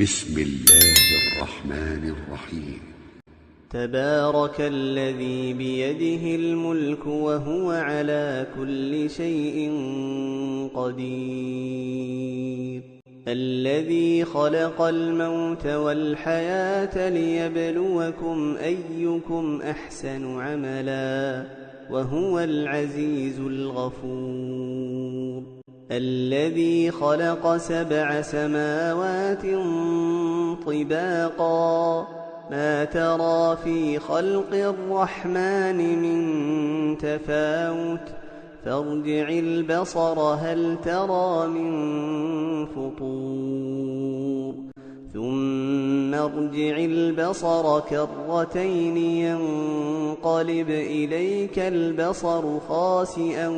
بسم الله الرحمن الرحيم. تبارك الذي بيده الملك وهو على كل شيء قدير، الذي خلق الموت والحياة ليبلوكم أيكم أحسن عملا وهو العزيز الغفور، الذي خلق 7 سماوات طباقا ما ترى في خلق الرحمن من تفاوت فارجع البصر هل ترى من فطور ثم ارجع البصر كرتين ينقلب إليك البصر خاسئا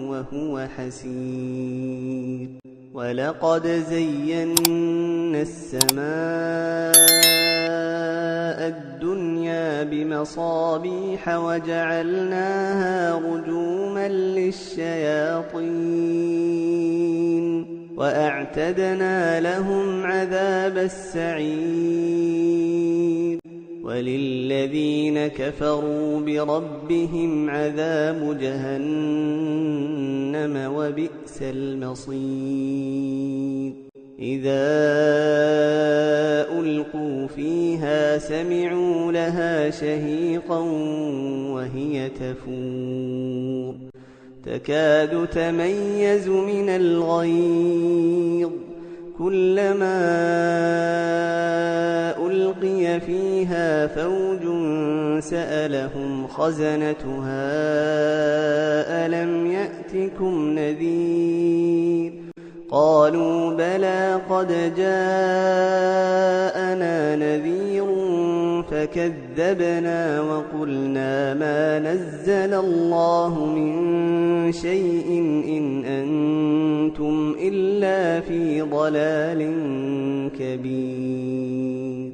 وهو حسير، ولقد زينا السماء الدنيا بمصابيح وجعلناها رجوما للشياطين وأعتدنا لهم عذاب السعير، وللذين كفروا بربهم عذاب جهنم وبئس المصير. إذا ألقوا فيها سمعوا لها شهيقا وهي تفور تكاد تميز من الغيظ، كلما ألقي فيها فوج سألهم خزنتها ألم يأتكم نذير، قالوا بلى قد جاءنا نذير فكذبنا وقلنا ما نزل الله من شيء إن أنتم إلا في ضلال كبير،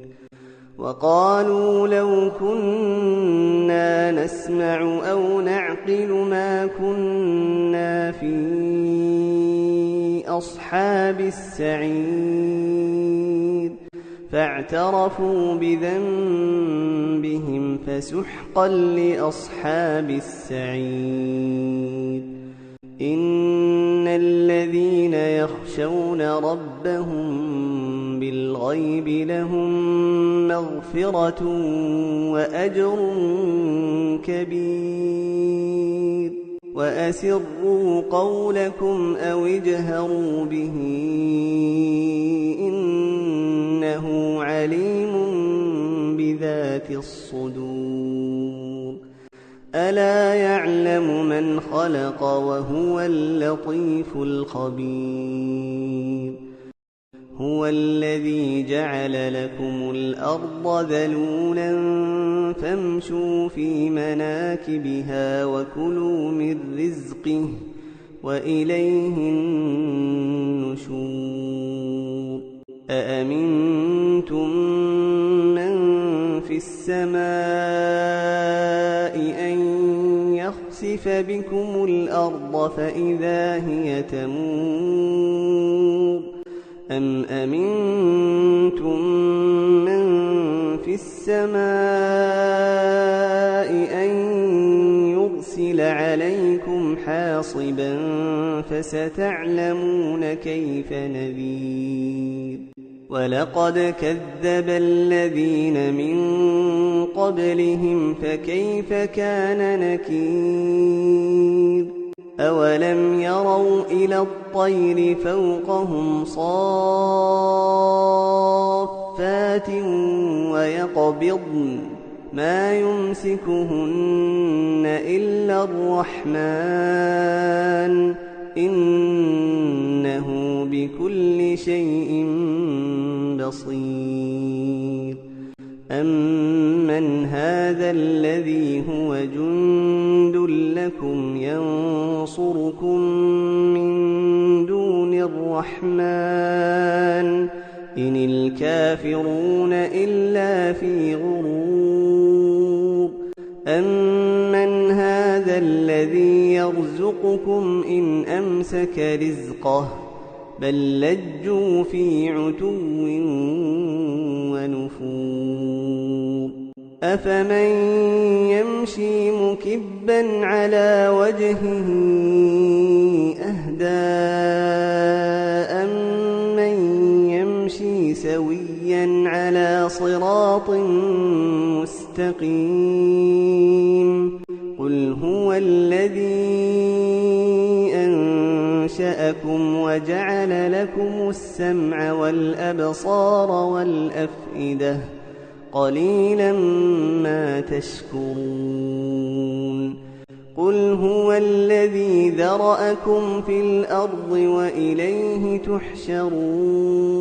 وقالوا لو كنا نسمع أو نعقل ما كنا في أصحاب السعير، فاعترفوا بذنبهم فسحقا لأصحاب السعير. إن الذين يخشون ربهم بالغيب لهم مغفرة وأجر كبير، وأسروا قولكم أو اجهروا به إنه عليم بذات الصدور، ألا يعلم من خلق وهو اللطيف الخبير. هو الذي جعل لكم الأرض ذلولا فامشوا في مناكبها وكلوا من رزقه وإليه النشور. أأمنتم من في السماء أن يخسف بكم الأرض فإذا هي تمور، أم أمنتم من في السماء أن يرسل عليكم حاصبا فستعلمون كيف نذير. ولقد كذب الذين من قبلهم فكيف كان نكير. أولم يروا إلى الطير فوقهم صافات ويقبضن ما يمسكهن إلا الرحمن إنه بكل شيء بصير. أمن هذا الذي هو جند لكم ينصركم من دون الرحمن إن الكافرون إلا في غرور. أمن هذا الذي يرزقكم إن أمسك رزقه بل لجوا في عتو ونفور أفمن يمشي مكبا على وجهه أهدى أمن يمشي سويا على صراط مستقيم قل هو الذي أنشأكم وجعل لكم السمع والأبصار والأفئدة قليلا ما تشكرون قل هو الذي ذرأكم في الأرض وإليه تحشرون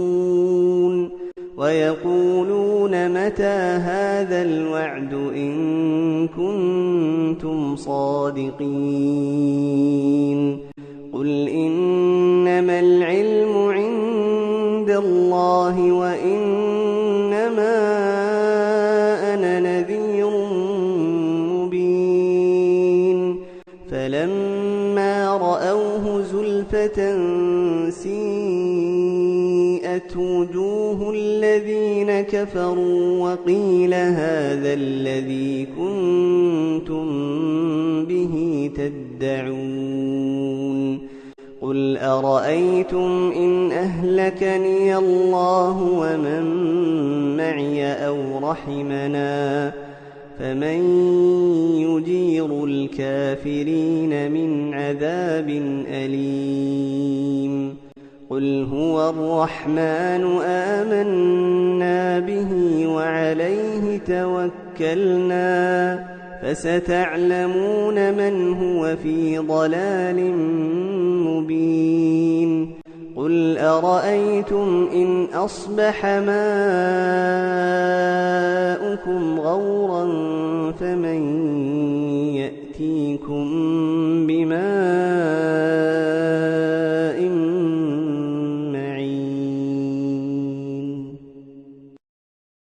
ويقولون متى هذا الوعد إن كنتم صادقين قل إنما العلم عند الله وإنما أنا نذير مبين فلما رأوه زلفة سيئت وجوه الذين كفروا وقيل هذا الذي كنتم به تدعون قل أرأيتم إن أهلكني الله ومن معي أو رحمنا فمن يجير الكافرين من عذاب أليم قل هو الرحمن آمنا به وعليه توكلنا فستعلمون من هو في ضلال مبين قل أرأيتم إن أصبح ماؤكم غورا فمن يأتيكم بماء